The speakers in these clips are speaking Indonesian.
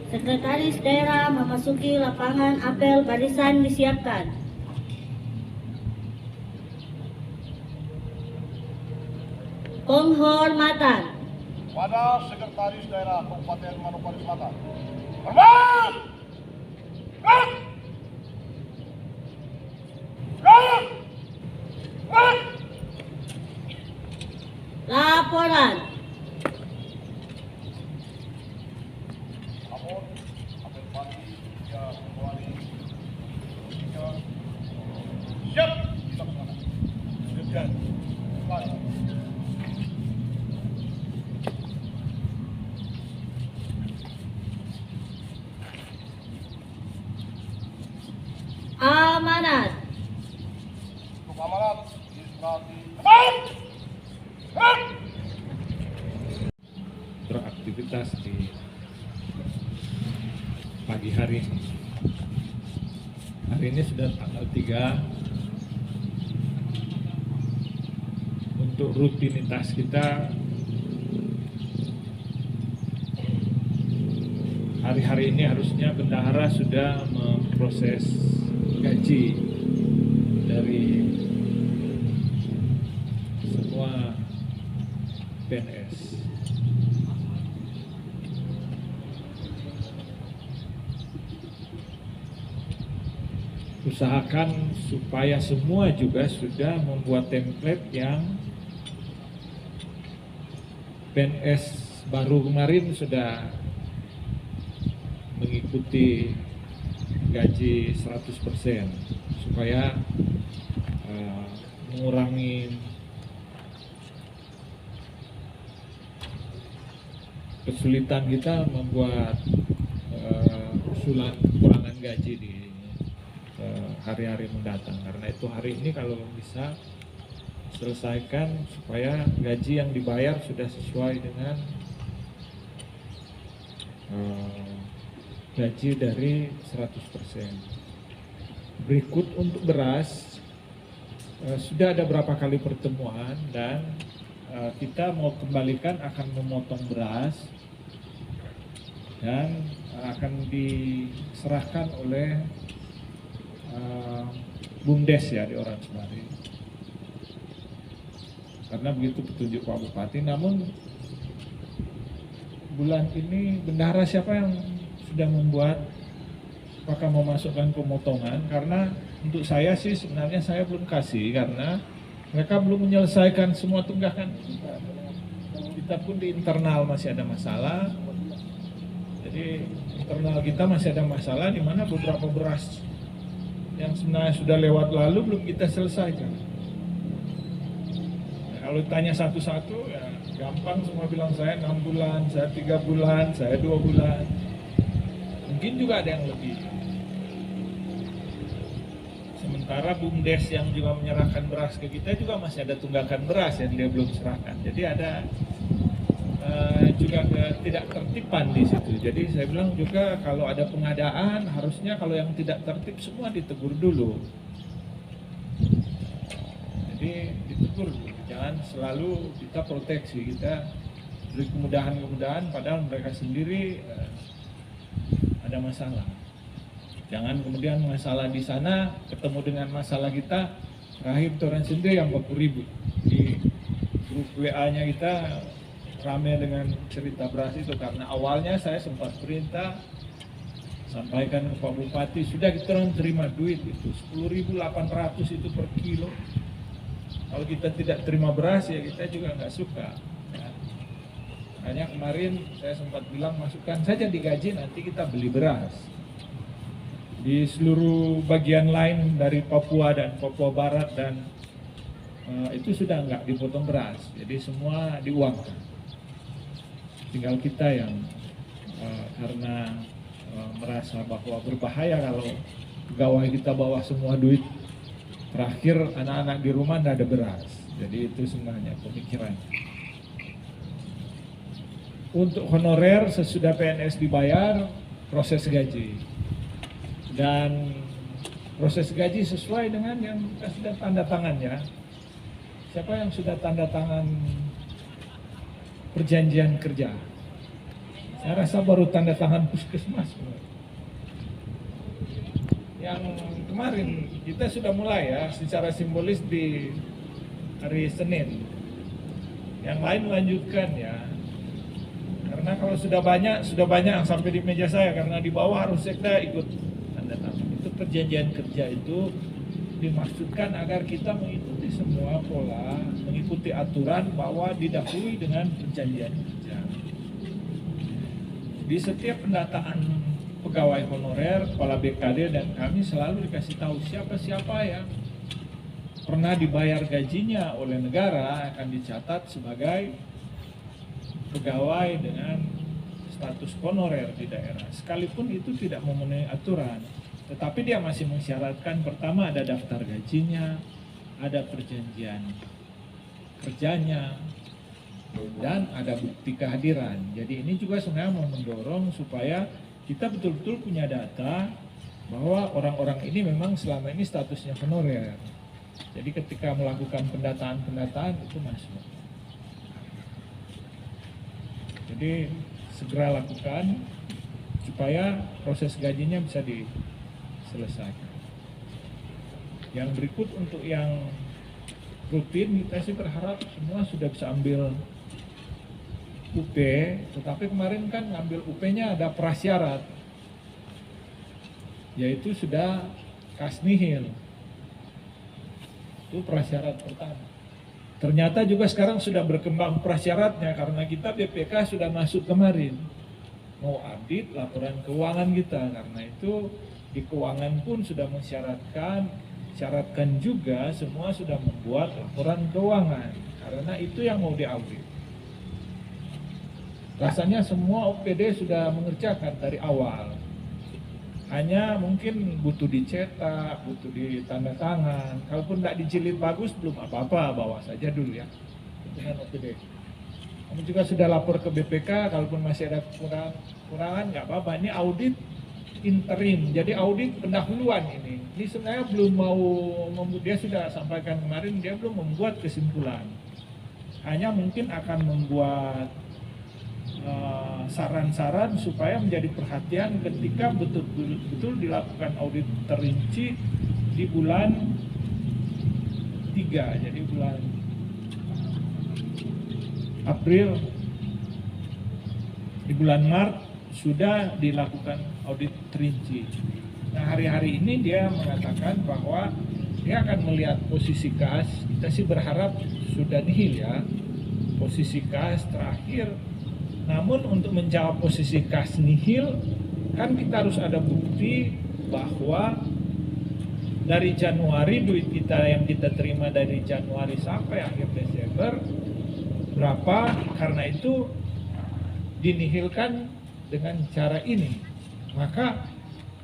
Sekretaris daerah memasuki lapangan apel barisan disiapkan. Penghormatan pada Sekretaris Daerah Kabupaten Manokwari Selatan. Hormat! Gerak! Gerak! Gerak! laporan. Namun, apel pagi 3 Februari 3 siap dilaksanakan. Sekian. Baik. Amanat. Untuk amanat diserahkan. Tepat! Gerak! Beraktivitas di pagi hari ini. Hari ini sudah tanggal 3. Untuk rutinitas kita hari-hari ini harusnya bendahara sudah memproses gaji dari semua PNS. Usahakan supaya semua juga sudah membuat template yang PNS baru kemarin sudah mengikuti gaji 100% supaya mengurangi kesulitan kita membuat usulan kurangan gaji di hari-hari mendatang. Karena itu hari ini kalau bisa selesaikan supaya gaji yang dibayar sudah sesuai dengan gaji dari 100%. Berikut untuk beras, sudah ada berapa kali pertemuan dan kita mau kembalikan akan memotong beras dan akan diserahkan oleh BUMDes ya di Orange Mari. Karena begitu petunjuk Pak Bupati. Namun bulan ini bendahara siapa yang sudah membuat apakah mau masukkan pemotongan? Karena untuk saya sih sebenarnya saya belum kasih karena mereka belum menyelesaikan semua tunggakan. Kita pun di internal masih ada masalah. Jadi internal kita masih ada masalah di mana beberapa beras yang sebenarnya sudah lewat lalu belum kita selesaikan. Kalau tanya satu-satu ya gampang, semua bilang saya 6 bulan, saya 3 bulan, saya 2 bulan. Mungkin juga ada yang lebih. Sementara BUMDes yang juga menyerahkan beras ke kita juga masih ada tunggakan beras yang dia belum serahkan. Jadi ada juga tidak tertipan di situ. Jadi saya bilang juga kalau ada pengadaan harusnya kalau yang tidak tertib semua ditegur dulu. Jadi ditegur, jangan selalu kita proteksi, kita beri kemudahan-kemudahan padahal mereka sendiri ada masalah. Jangan kemudian masalah di sana ketemu dengan masalah kita, terakhir orang sendiri yang beribut. Di grup WA-nya kita rame dengan cerita beras itu karena awalnya saya sempat perintah sampaikan ke Pak Bupati, sudah kita orang terima duit itu 10.800 itu per kilo. Kalau kita tidak terima beras ya kita juga nggak suka. Ya. Makanya kemarin saya sempat bilang masukkan saja di gaji nanti kita beli beras. Di seluruh bagian lain dari Papua dan Papua Barat dan itu sudah nggak dipotong beras. Jadi semua diuangkan. Tinggal kita yang karena merasa bahwa berbahaya kalau pegawai kita bawa semua duit. Terakhir anak-anak di rumah tidak ada beras. Jadi itu sebenarnya pemikiran. Untuk honorer sesudah PNS dibayar, proses gaji. Dan proses gaji sesuai dengan yang kita sudah tanda tangan ya. Siapa yang sudah tanda tangan perjanjian kerja? Saya rasa baru tanda tangan puskesmas. Yang kemarin kita sudah mulai ya secara simbolis di hari Senin. Yang lain lanjutkan ya. Karena kalau sudah banyak sampai di meja saya, karena di bawah harus sekda ikut tanda tangan. Itu perjanjian kerja itu dimaksudkan agar kita mengikuti semua pola, mengikuti aturan bahwa didahului dengan perjanjian kerja. Di setiap pendataan pegawai honorer, kepala BKD dan kami selalu dikasih tahu siapa-siapa yang pernah dibayar gajinya oleh negara akan dicatat sebagai pegawai dengan status honorer di daerah. Sekalipun itu tidak memenuhi aturan, tetapi dia masih mensyaratkan pertama ada daftar gajinya, ada perjanjian kerjanya, dan ada bukti kehadiran. Jadi ini juga sebenarnya mau mendorong supaya kita betul-betul punya data bahwa orang-orang ini memang selama ini statusnya honorer. Jadi ketika melakukan pendataan itu masuk. Jadi segera lakukan supaya proses gajinya bisa diselesaikan. Yang berikut untuk yang rutin, kita sih berharap semua sudah bisa ambil UP, tetapi kemarin kan ngambil UP-nya ada prasyarat, yaitu sudah kas nihil. Itu prasyarat pertama. Ternyata juga sekarang sudah berkembang prasyaratnya karena kita BPK sudah masuk kemarin. Mau audit laporan keuangan kita, karena itu di keuangan pun sudah syaratkan juga semua sudah membuat laporan keuangan karena itu yang mau diaudit. Rasanya semua OPD sudah mengerjakan dari awal. Hanya mungkin butuh dicetak, butuh ditanda tangan. Kalaupun tidak dijilid bagus belum apa-apa, bawa saja dulu ya dengan OPD. Kami juga sudah lapor ke BPK, kalaupun masih ada kekurangan nggak apa-apa. Ini audit interim, jadi audit pendahuluan ini. Ini sebenarnya belum mau, dia sudah sampaikan kemarin, dia belum membuat kesimpulan. Hanya mungkin akan membuat saran-saran supaya menjadi perhatian ketika betul-betul dilakukan audit terinci di bulan 3, jadi bulan April, di bulan Maret sudah dilakukan audit terinci. Nah hari-hari ini dia mengatakan bahwa dia akan melihat posisi kas, kita sih berharap sudah nihil ya, posisi kas terakhir. Namun untuk menjawab posisi kas nihil, kan kita harus ada bukti bahwa dari Januari duit kita yang kita terima dari Januari sampai akhir Desember berapa, karena itu dinihilkan dengan cara ini. Maka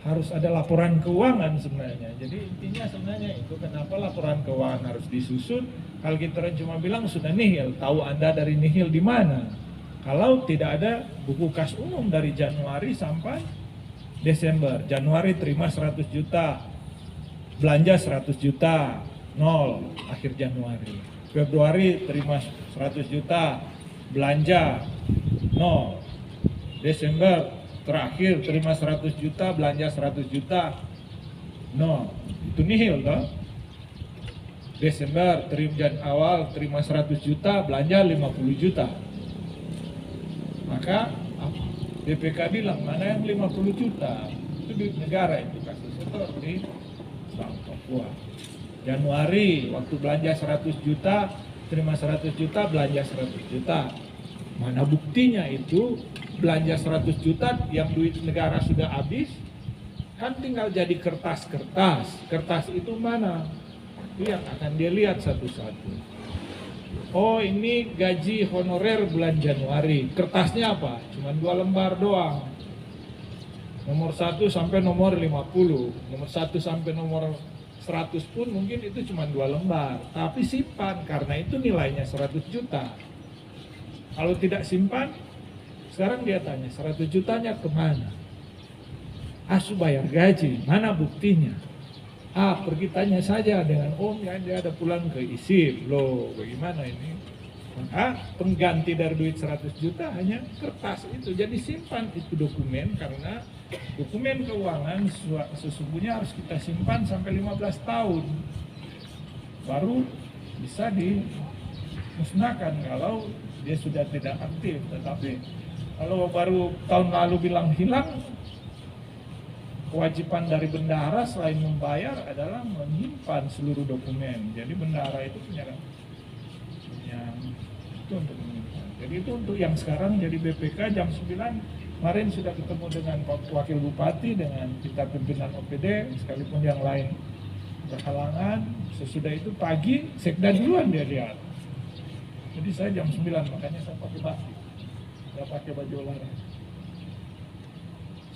harus ada laporan keuangan sebenarnya. Jadi intinya sebenarnya itu kenapa laporan keuangan harus disusun. Kalau kita cuma bilang sudah nihil, tahu Anda dari nihil di mana? Kalau tidak ada buku kas umum dari Januari sampai Desember. Januari terima 100 juta, belanja 100 juta, nol akhir Januari. Februari terima 100 juta, belanja nol. Desember terakhir terima 100 juta, belanja 100 juta, nol. Itu nihil toh. Desember awal terima 100 juta, belanja 50 juta. Maka BPK bilang mana yang 50 juta itu duit negara, itu kasih setor di Bank Papua. Januari waktu belanja 100 juta, terima 100 juta, belanja 100 juta. Mana buktinya itu belanja 100 juta yang duit negara sudah habis, kan tinggal jadi kertas-kertas. Kertas itu mana? Itu yang akan dia lihat satu-satu. Oh ini gaji honorer bulan Januari, kertasnya apa? Cuma 2 lembar doang. Nomor 1 sampai nomor 50, nomor 1 sampai nomor 100 pun mungkin itu cuma 2 lembar. Tapi simpan, karena itu nilainya 100 juta. Kalau tidak simpan, sekarang dia tanya 100 jutanya kemana? Asu bayar gaji, mana buktinya? Pergi tanya saja dengan Om ya, dia ada pulang ke ISIP. Loh bagaimana ini? Maka pengganti dari duit 100 juta hanya kertas itu. Jadi simpan itu dokumen, karena dokumen keuangan sesungguhnya harus kita simpan sampai 15 tahun. Baru bisa dimusnahkan kalau dia sudah tidak aktif. Tetapi kalau baru tahun lalu bilang hilang, kewajiban dari bendahara selain membayar adalah menyimpan seluruh dokumen. Jadi bendahara itu punya itu untuk menyimpan. Jadi itu untuk yang sekarang jadi BPK jam 9. Kemarin sudah ketemu dengan Pak Wakil Bupati, dengan kita pimpinan OPD, sekalipun yang lain berhalangan. Sesudah itu pagi sekda duluan dia lihat. Jadi saya jam 9, makanya saya pakai batik, nggak pakai baju olahraga.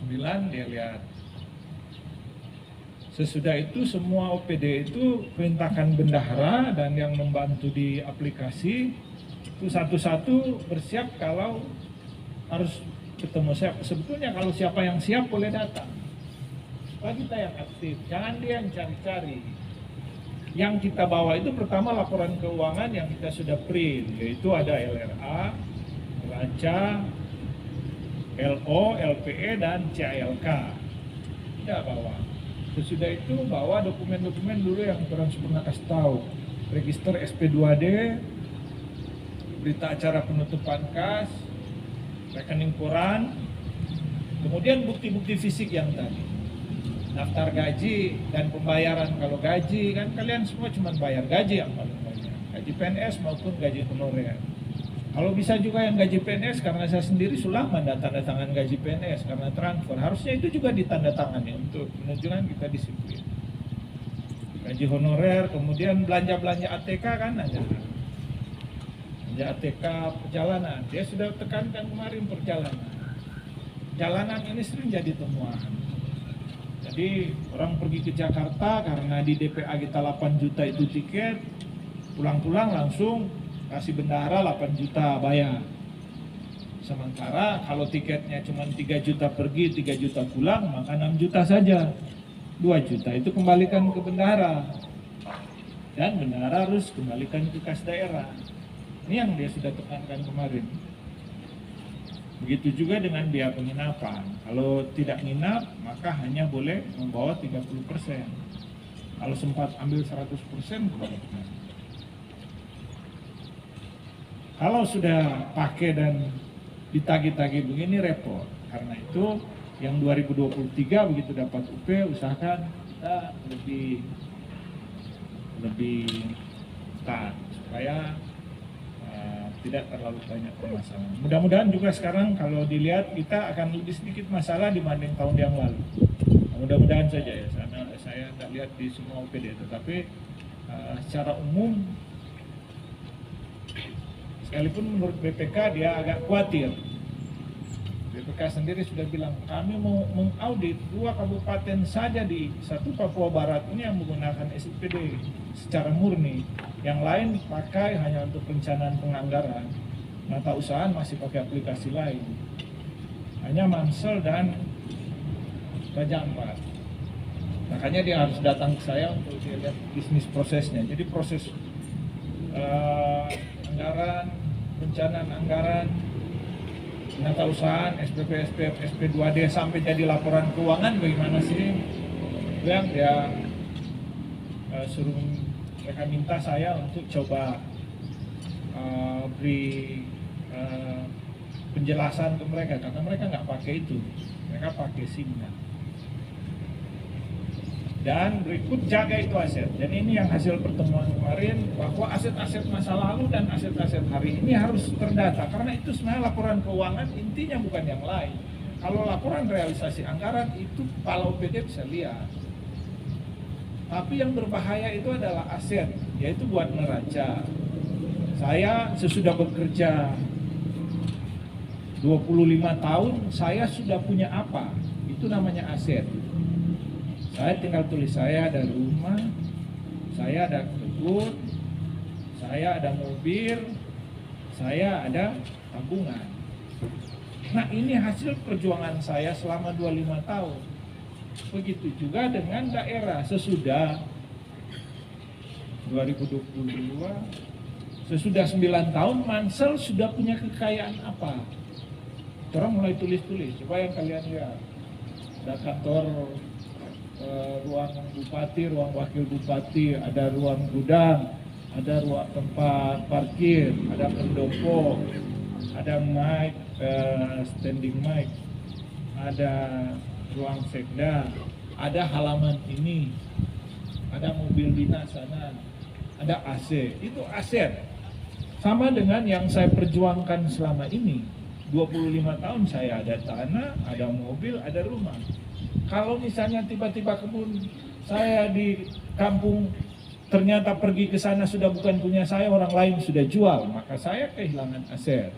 9 dia lihat. Sesudah itu semua OPD itu perintahkan bendahara dan yang membantu di aplikasi itu satu-satu bersiap kalau harus ketemu siapa. Sebetulnya kalau siapa yang siap boleh datang. Bagi kita yang aktif, jangan dia yang cari-cari. Yang kita bawa itu pertama laporan keuangan yang kita sudah print, yaitu ada LRA, neraca, LO, LPE, dan CALK. Kita bawa. Sesudah itu bawa dokumen-dokumen dulu yang kurang pernah kasih tahu. Register SP2D, berita acara penutupan kas, rekening koran, kemudian bukti-bukti fisik yang tadi. Daftar gaji dan pembayaran. Kalau gaji kan kalian semua cuma bayar gaji yang paling banyak. Gaji PNS maupun gaji honorer. Kalau bisa juga yang gaji PNS, karena saya sendiri sudah menandatangan gaji PNS karena transfer. Harusnya itu juga ditandatangani untuk menunjukkan kita disiplin. Gaji honorer, kemudian belanja-belanja ATK kan ada. Belanja ATK perjalanan, dia sudah tekankan kemarin perjalanan. Perjalanan ini sering jadi temuan. Jadi orang pergi ke Jakarta karena di DPA kita 8 juta itu tiket, pulang-pulang langsung kasih bendahara 8 juta bayar. Sementara kalau tiketnya cuma 3 juta pergi, 3 juta pulang, maka 6 juta saja. 2 juta itu kembalikan ke bendahara. Dan bendahara harus kembalikan ke kas daerah. Ini yang dia sudah tekankan kemarin. Begitu juga dengan biaya penginapan. Kalau tidak nginap, maka hanya boleh membawa 30%. Kalau sempat ambil 100%, kembalikan. Kalau sudah pakai dan ditagih-tagih begini repot. Karena itu yang 2023 begitu dapat UP, usahakan kita lebih taat supaya tidak terlalu banyak permasalahan. Mudah-mudahan juga sekarang kalau dilihat kita akan lebih sedikit masalah dibanding tahun yang lalu. Mudah-mudahan saja ya, saya tidak lihat di semua OPD, tetapi secara umum sekalipun menurut BPK dia agak khawatir. BPK sendiri sudah bilang kami mau mengaudit 2 kabupaten saja di 1 Papua Barat ini yang menggunakan SPD secara murni. Yang lain pakai hanya untuk perencanaan penganggaran. Mata usaha masih pakai aplikasi lain. Hanya Mansel dan Raja Ampat. Makanya dia harus datang ke saya untuk lihat bisnis prosesnya. Jadi proses anggaran, perencanaan anggaran, penata usahaan, SPP, SPF, SP2D sampai jadi laporan keuangan bagaimana sih? Yang dia suruh mereka minta saya untuk coba beri penjelasan ke mereka karena mereka nggak pakai itu, mereka pakai Signa. Dan berikut jaga itu aset. Dan ini yang hasil pertemuan kemarin bahwa aset-aset masa lalu dan aset-aset hari ini harus terdata karena itu sebenarnya laporan keuangan intinya bukan yang lain. Kalau laporan realisasi anggaran itu kalau OPD bisa lihat. Tapi yang berbahaya itu adalah aset, yaitu buat neraca. Saya sesudah bekerja 25 tahun, saya sudah punya apa? Itu namanya aset. Saya tinggal tulis, saya ada rumah, saya ada kebun, saya ada mobil, saya ada tabungan. Nah ini hasil perjuangan saya selama 25 tahun. Begitu juga dengan daerah sesudah 2022 Sesudah 9 tahun Mansel sudah punya kekayaan apa? Orang mulai tulis-tulis, coba yang kalian lihat. Ada kantor ruang bupati, ruang wakil bupati, ada ruang gudang, ada ruang tempat parkir, ada pendopo, ada mic, standing mic, ada ruang sekda, ada halaman ini, ada mobil dinas sana, ada AC. Itu aset. Sama dengan yang saya perjuangkan selama ini. 25 tahun saya ada tanah, ada mobil, ada rumah. Kalau misalnya tiba-tiba kebun saya di kampung ternyata pergi ke sana sudah bukan punya saya, orang lain sudah jual, maka saya kehilangan aset.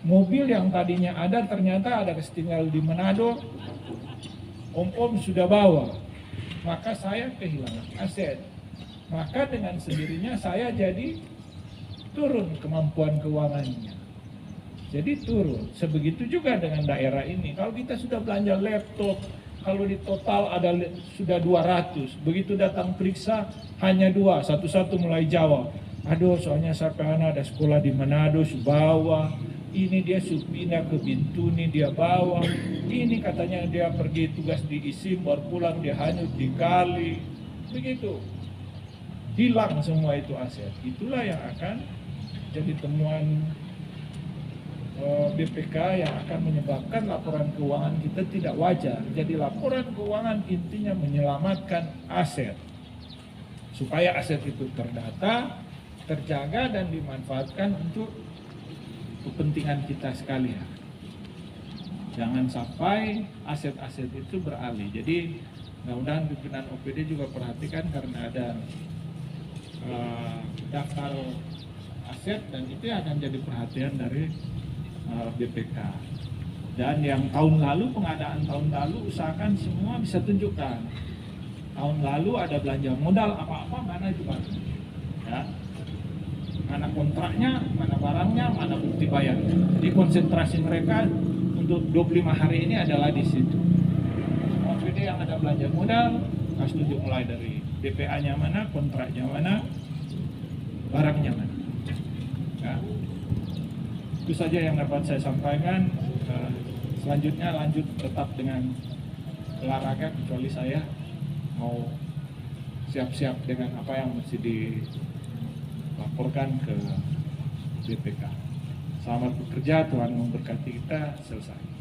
Mobil yang tadinya ada ternyata ada tinggal di Manado, om-om sudah bawa, maka saya kehilangan aset. Maka dengan sendirinya saya jadi turun kemampuan keuangannya. Jadi turun. Sebegitu juga dengan daerah ini. Kalau kita sudah belanja laptop, kalau di total ada sudah 200, begitu datang periksa hanya 2, satu-satu mulai jawab. Aduh, soalnya sampai anak ada sekolah di Manado, bawa. Ini dia pindah ke Bintuni, dia bawa. Ini katanya dia pergi tugas di Isim, baru pulang dia hanyut di kali. Begitu. Hilang semua itu aset. Itulah yang akan jadi temuan BPK yang akan menyebabkan laporan keuangan kita tidak wajar. Jadi laporan keuangan intinya menyelamatkan aset. Supaya aset itu terdata, terjaga dan dimanfaatkan untuk kepentingan kita sekalian. Jangan sampai aset-aset itu beralih. Jadi mudah-mudahan pimpinan OPD juga perhatikan karena ada daftar aset dan itu akan jadi perhatian dari BPK. Dan yang tahun lalu, pengadaan tahun lalu usahakan semua bisa tunjukkan. Tahun lalu ada belanja modal apa-apa, mana itu Pak? Ya. Mana kontraknya, mana barangnya, mana bukti bayarnya. Jadi konsentrasi mereka untuk 25 hari ini adalah di situ. OPD yang ada belanja modal harus tunjuk mulai dari DPA-nya mana, kontraknya mana, barangnya mana. Ya. Itu saja yang dapat saya sampaikan. Selanjutnya lanjut tetap dengan olahraga, kecuali saya mau siap-siap dengan apa yang mesti dilaporkan ke BPK. Selamat bekerja, Tuhan memberkati kita. Selesai.